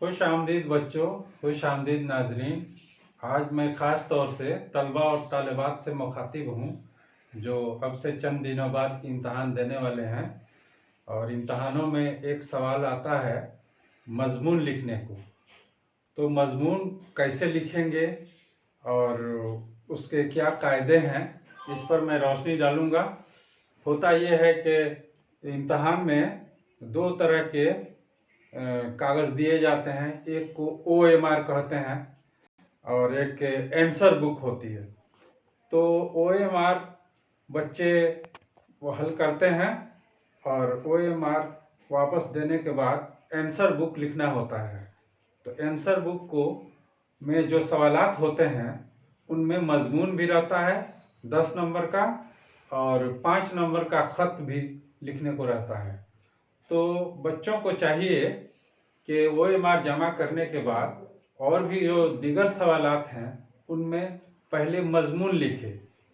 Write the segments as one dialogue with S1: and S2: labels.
S1: खुश आमदीद बच्चों, खुश आमदीद नाजरीन। आज मैं ख़ास तौर से तलबा और तालिबात से मुखातिब हूँ जो अब से चंद दिनों बाद इम्तहान देने वाले हैं। और इम्तहानों में एक सवाल आता है मज़मून लिखने को। तो मज़मून कैसे लिखेंगे और उसके क्या कायदे हैं, इस पर मैं रोशनी डालूँगा। होता यह है कि इम्तहान में दो तरह के कागज़ दिए जाते हैं। एक को OMR कहते हैं और एक आंसर बुक होती है। तो OMR बच्चे वो हल करते हैं और OMR वापस देने के बाद आंसर बुक लिखना होता है। तो आंसर बुक को में जो सवालात होते हैं उनमें मजमून भी रहता है 10 नंबर का और 5 नंबर का ख़त भी लिखने को रहता है। तो बच्चों को चाहिए कि OMR जमा करने के बाद और भी जो दीगर सवालात हैं उनमें पहले मजमून लिखे,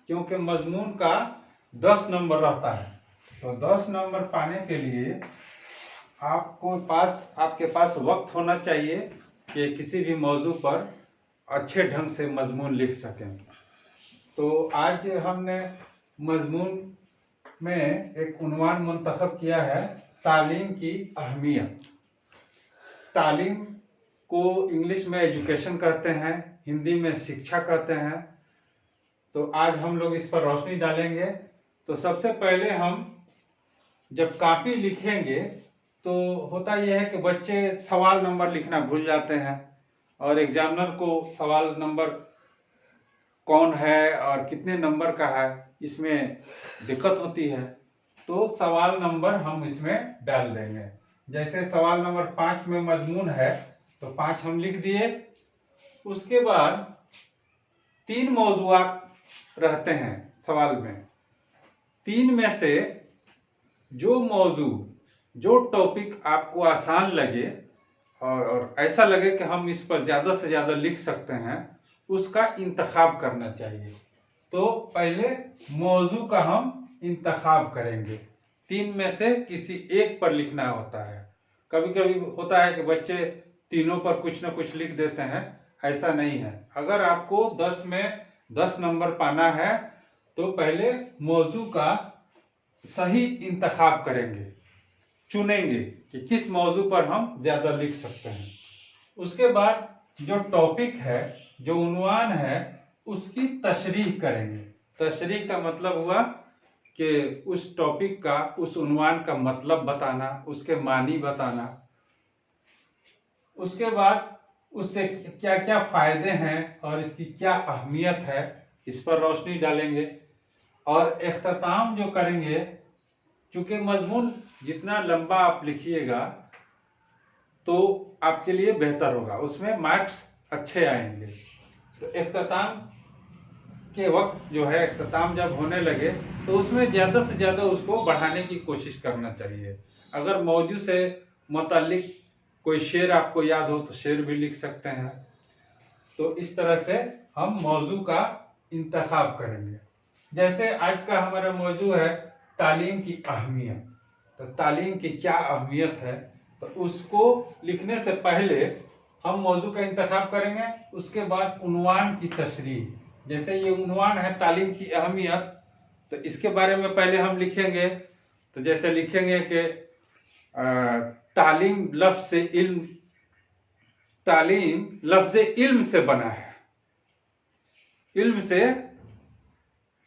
S1: क्योंकि मजमून का 10 नंबर रहता है। तो 10 नंबर पाने के लिए आपके पास वक्त होना चाहिए कि किसी भी मौजू पर अच्छे ढंग से मजमून लिख सकें। तो आज हमने मजमून में एक उन्वान मुंतखब किया है, तालीम की अहमियत। तालीम को इंग्लिश में एजुकेशन कहते हैं, हिंदी में शिक्षा कहते हैं। तो आज हम लोग इस पर रोशनी डालेंगे। तो सबसे पहले हम जब कॉपी लिखेंगे तो होता यह है कि बच्चे सवाल नंबर लिखना भूल जाते हैं और एग्जामिनर को सवाल नंबर कौन है और कितने नंबर का है इसमें दिक्कत होती है। तो सवाल नंबर हम इसमें डाल देंगे। जैसे सवाल नंबर 5 में मजमून है तो 5 हम लिख दिए। उसके बाद 3 मौजूआत रहते हैं सवाल में। 3 में से जो मौजू, जो टॉपिक आपको आसान लगे और ऐसा लगे कि हम इस पर ज़्यादा से ज़्यादा लिख सकते हैं, उसका इंतखाब करना चाहिए। तो पहले मौजू का हम इंतखाब करेंगे। 3 में से किसी एक पर लिखना होता है। कभी कभी होता है कि बच्चे तीनों पर कुछ न कुछ लिख देते हैं, ऐसा नहीं है। अगर आपको 10 में 10 नंबर पाना है तो पहले मौजू का सही इंतखाब करेंगे, चुनेंगे कि किस मौजू पर हम ज़्यादा लिख सकते हैं। उसके बाद जो टॉपिक है, जो उन्वान है, उसकी तशरीह करेंगे। तशरीह का मतलब हुआ कि उस टॉपिक का, उस उन्वान का मतलब बताना, उसके मानी बताना। उसके बाद उससे क्या क्या फायदे हैं और इसकी क्या अहमियत है, इस पर रोशनी डालेंगे। और इख्तिताम जो करेंगे, चूंकि मजमून जितना लंबा आप लिखिएगा तो आपके लिए बेहतर होगा, उसमें मार्क्स अच्छे आएंगे। तो इख्तिताम के वक्त जो है, इख्तिताम जब होने लगे तो उसमें ज़्यादा से ज़्यादा उसको बढ़ाने की कोशिश करना चाहिए। अगर मौजू से मुताल्लिक कोई शेर आपको याद हो तो शेर भी लिख सकते हैं। तो इस तरह से हम मौजू का इंतखाब करेंगे। जैसे आज का हमारा मौजू है तालीम की अहमियत। तो तालीम की क्या अहमियत है, तो उसको लिखने से पहले हम मौजू का इंतखाब करेंगे। उसके बाद उन्वान की तशरीह। जैसे ये उन्वान है तालीम की अहमियत, तो इसके बारे में पहले हम लिखेंगे। तो जैसे लिखेंगे कि तालीम लफ्ज से इल्म, तालीम लफ्ज इल्म से बना है, इल्म से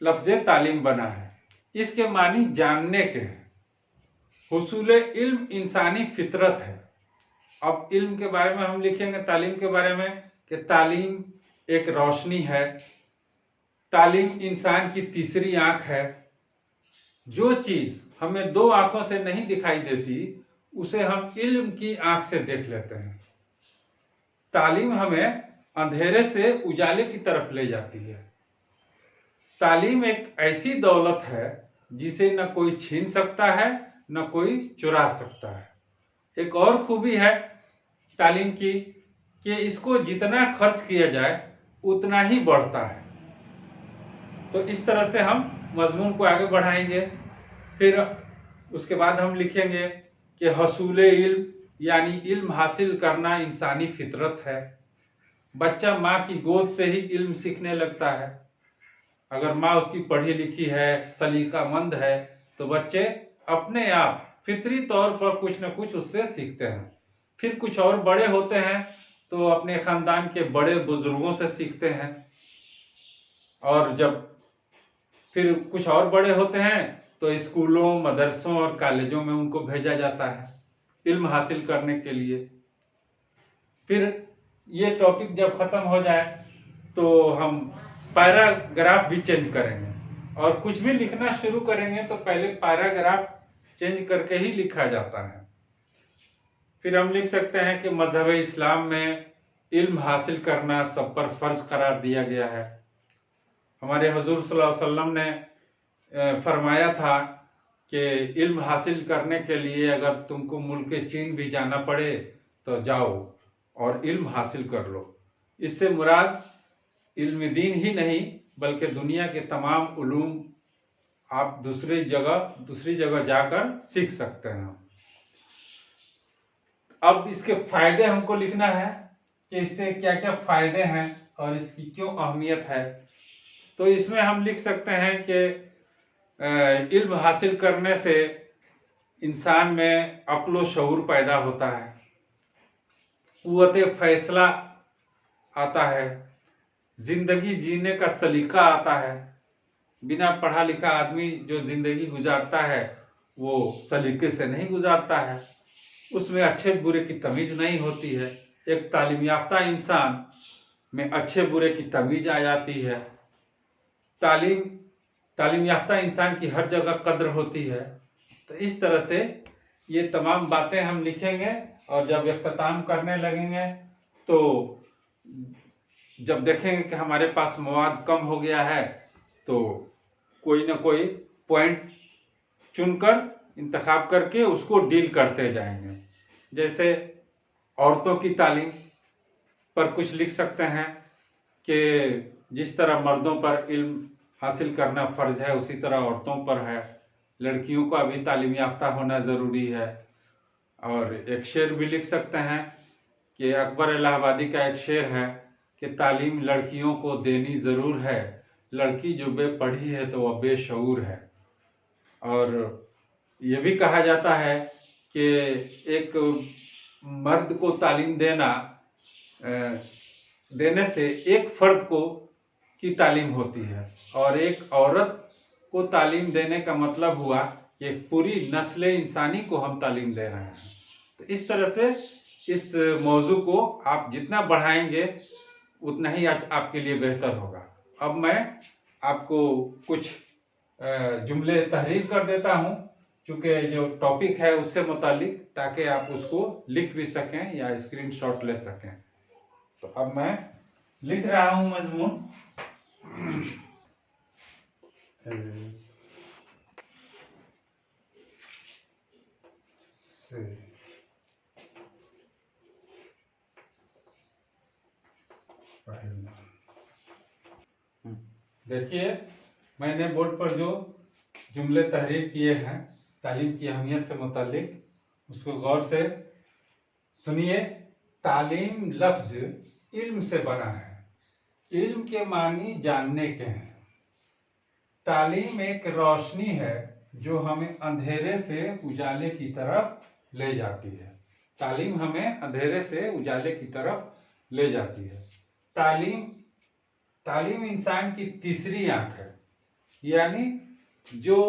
S1: लफ्ज तालीम बना है। इसके मानी जानने के हैं। हुसूल इल्म इंसानी फितरत है। अब इल्म के बारे में हम लिखेंगे, तालीम के बारे में, कि तालीम एक रोशनी है, तालीम इंसान की तीसरी आंख है। जो चीज हमें 2 आंखों से नहीं दिखाई देती उसे हम इल्म की आंख से देख लेते हैं। तालीम हमें अंधेरे से उजाले की तरफ ले जाती है। तालीम एक ऐसी दौलत है जिसे न कोई छीन सकता है, न कोई चुरा सकता है। एक और खूबी है तालीम की कि इसको जितना खर्च किया जाए उतना ही बढ़ता है। तो इस तरह से हम मजमून को आगे बढ़ाएंगे। फिर उसके बाद हम लिखेंगे कि हसूल इल्म यानी इल्म हासिल करना इंसानी फितरत है। बच्चा माँ की गोद से ही इल्म सीखने लगता है। अगर माँ उसकी पढ़ी लिखी है, सलीकामंद है, तो बच्चे अपने आप फितरी तौर पर कुछ न कुछ उससे सीखते हैं। फिर कुछ और बड़े होते हैं तो अपने खानदान के बड़े बुजुर्गों से सीखते हैं, और जब फिर कुछ और बड़े होते हैं तो स्कूलों, मदरसों और कॉलेजों में उनको भेजा जाता है इल्म हासिल करने के लिए। फिर ये टॉपिक जब खत्म हो जाए तो हम पैराग्राफ भी चेंज करेंगे, और कुछ भी लिखना शुरू करेंगे तो पहले पैराग्राफ चेंज करके ही लिखा जाता है। फिर हम लिख सकते हैं कि मजहब इस्लाम में इल्म हासिल करना सब पर फर्ज करार दिया गया है। हमारे हुजूर सल्लल्लाहु अलैहि वसल्लम ने फरमाया था कि इल्म हासिल करने के लिए अगर तुमको मुल्क चीन भी जाना पड़े तो जाओ और इल्म हासिल कर लो। इससे मुराद इल्म दीन ही नहीं बल्कि दुनिया के तमाम उलूम आप दूसरी जगह जाकर सीख सकते हैं। अब इसके फायदे हमको लिखना है कि इससे क्या क्या फायदे हैं और इसकी क्यों अहमियत है। तो इसमें हम लिख सकते हैं कि इल्म हासिल करने से इंसान में अक्ल व शऊर पैदा होता है, कुव्वत फैसला आता है, जिंदगी जीने का सलीका आता है। बिना पढ़ा लिखा आदमी जो जिंदगी गुजारता है वो सलीके से नहीं गुजारता है, उसमें अच्छे बुरे की तमीज नहीं होती है। एक तालीम याफ्ता इंसान में अच्छे बुरे की तमीज आ जाती है। तालीम याफ्ता इंसान की हर जगह कद्र होती है। तो इस तरह से ये तमाम बातें हम लिखेंगे, और जब इख्तिताम करने लगेंगे तो जब देखेंगे कि हमारे पास मवाद कम हो गया है तो कोई ना कोई पॉइंट चुनकर इंतखाब करके उसको डील करते जाएंगे। जैसे औरतों की तालीम पर कुछ लिख सकते हैं कि जिस तरह मर्दों पर इल्म हासिल करना फर्ज है उसी तरह औरतों पर है। लड़कियों का भी तालीम याफ्ता होना ज़रूरी है। और एक शेर भी लिख सकते हैं कि अकबर इलाहाबादी का एक शेर है कि तालीम लड़कियों को देनी ज़रूर है, लड़की जो बेपढ़ी है तो वह बेशऊर है। और ये भी कहा जाता है कि एक मर्द को तालीम देने से एक फर्द की तालीम होती है, और एक औरत को तालीम देने का मतलब हुआ कि एक पूरी नस्ल इंसानी को हम तालीम दे रहे हैं। तो इस तरह से इस मौजू को आप जितना बढ़ाएंगे उतना ही आज आपके लिए बेहतर होगा। अब मैं आपको कुछ जुमले तहरीर कर देता हूँ, चूँकि जो टॉपिक है उससे मुतालिक, ताकि आप उसको लिख भी सकें या स्क्रीनशॉट ले सकें। तो अब मैं लिख रहा हूँ मजमून। देखिए, मैंने बोर्ड पर जो जुमले तहरीर किए हैं तालीम की अहमियत से मुतालिक, उसको गौर से सुनिए। तालीम लफ्ज इल्म से बना है। इल्म के मानी जानने के हैं। तालीम एक रोशनी है जो हमें अंधेरे से उजाले की तरफ ले जाती है। तालीम हमें अंधेरे से उजाले की तरफ ले जाती है। तालीम इंसान की तीसरी आंख है, यानी जो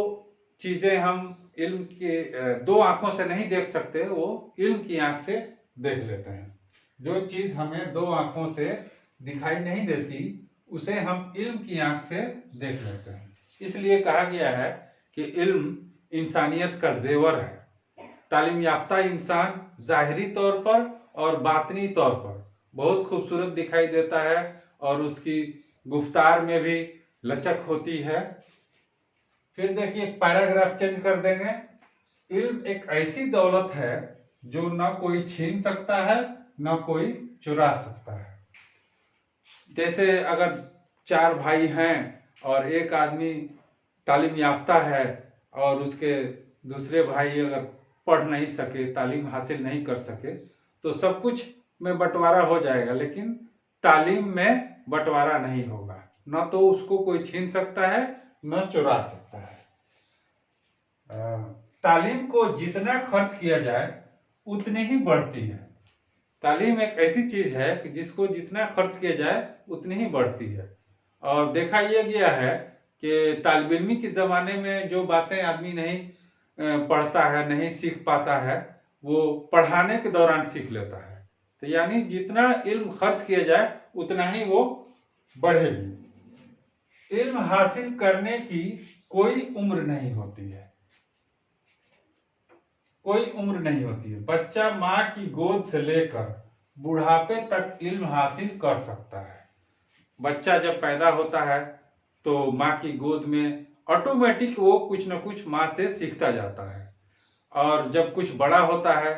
S1: चीजें हम इल्म के दो आंखों से नहीं देख सकते वो इल्म की आंख से देख लेते हैं। जो चीज हमें दो आंखों से दिखाई नहीं देती उसे हम इल्म की आंख से देख लेते हैं। इसलिए कहा गया है कि इल्म इंसानियत का जेवर है। तालीम याफ्ता इंसान जाहिरी तौर पर और बातनी तौर पर बहुत खूबसूरत दिखाई देता है, और उसकी गुफ्तार में भी लचक होती है। फिर देखिए, पैराग्राफ चेंज कर देंगे। इल्म एक ऐसी दौलत है जो ना कोई छीन सकता है ना कोई चुरा सकता है। जैसे अगर चार भाई हैं और एक आदमी तालीम याफ्ता है और उसके दूसरे भाई अगर पढ़ नहीं सके, तालीम हासिल नहीं कर सके, तो सब कुछ में बंटवारा हो जाएगा, लेकिन तालीम में बंटवारा नहीं होगा। न तो उसको कोई छीन सकता है, न चुरा सकता है। तालीम को जितना खर्च किया जाए उतनी ही बढ़ती है। तालीम एक ऐसी चीज है कि जिसको जितना खर्च किया जाए उतनी ही बढ़ती है। और देखा यह गया है कि तालिब इल्मी के ज़माने में जो बातें आदमी नहीं पढ़ता है, नहीं सीख पाता है, वो पढ़ाने के दौरान सीख लेता है। तो यानी जितना इल्म खर्च किया जाए उतना ही वो बढ़ेगी। इल्म हासिल करने की कोई उम्र नहीं होती है, कोई उम्र नहीं होती है। बच्चा माँ की गोद से लेकर बुढ़ापे तक इल्म हासिल कर सकता है। बच्चा जब पैदा होता है तो माँ की गोद में ऑटोमेटिक वो कुछ न कुछ माँ से सीखता जाता है, और जब कुछ बड़ा होता है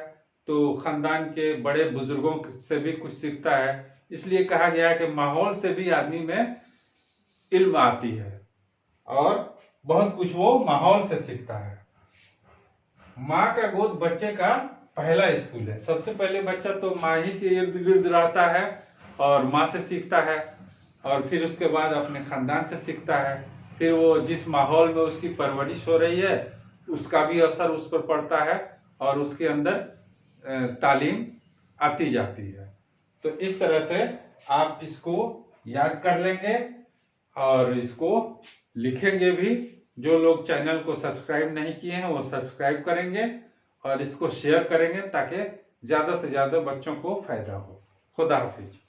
S1: तो खानदान के बड़े बुजुर्गों से भी कुछ सीखता है। इसलिए कहा गया है कि माहौल से भी आदमी में इल्म आती है, और बहुत कुछ वो माहौल से सीखता है। माँ का गोद बच्चे का पहला स्कूल है। सबसे पहले बच्चा तो माँ ही के इर्द गिर्द रहता है और माँ से सीखता है, और फिर उसके बाद अपने खानदान से सीखता है। फिर वो जिस माहौल में उसकी परवरिश हो रही है उसका भी असर उस पर पड़ता है, और उसके अंदर तालीम आती जाती है। तो इस तरह से आप इसको याद कर लेंगे और इसको लिखेंगे भी। जो लोग चैनल को सब्सक्राइब नहीं किए हैं वो सब्सक्राइब करेंगे और इसको शेयर करेंगे ताकि ज़्यादा से ज़्यादा बच्चों को फायदा हो। खुदा हाफिज।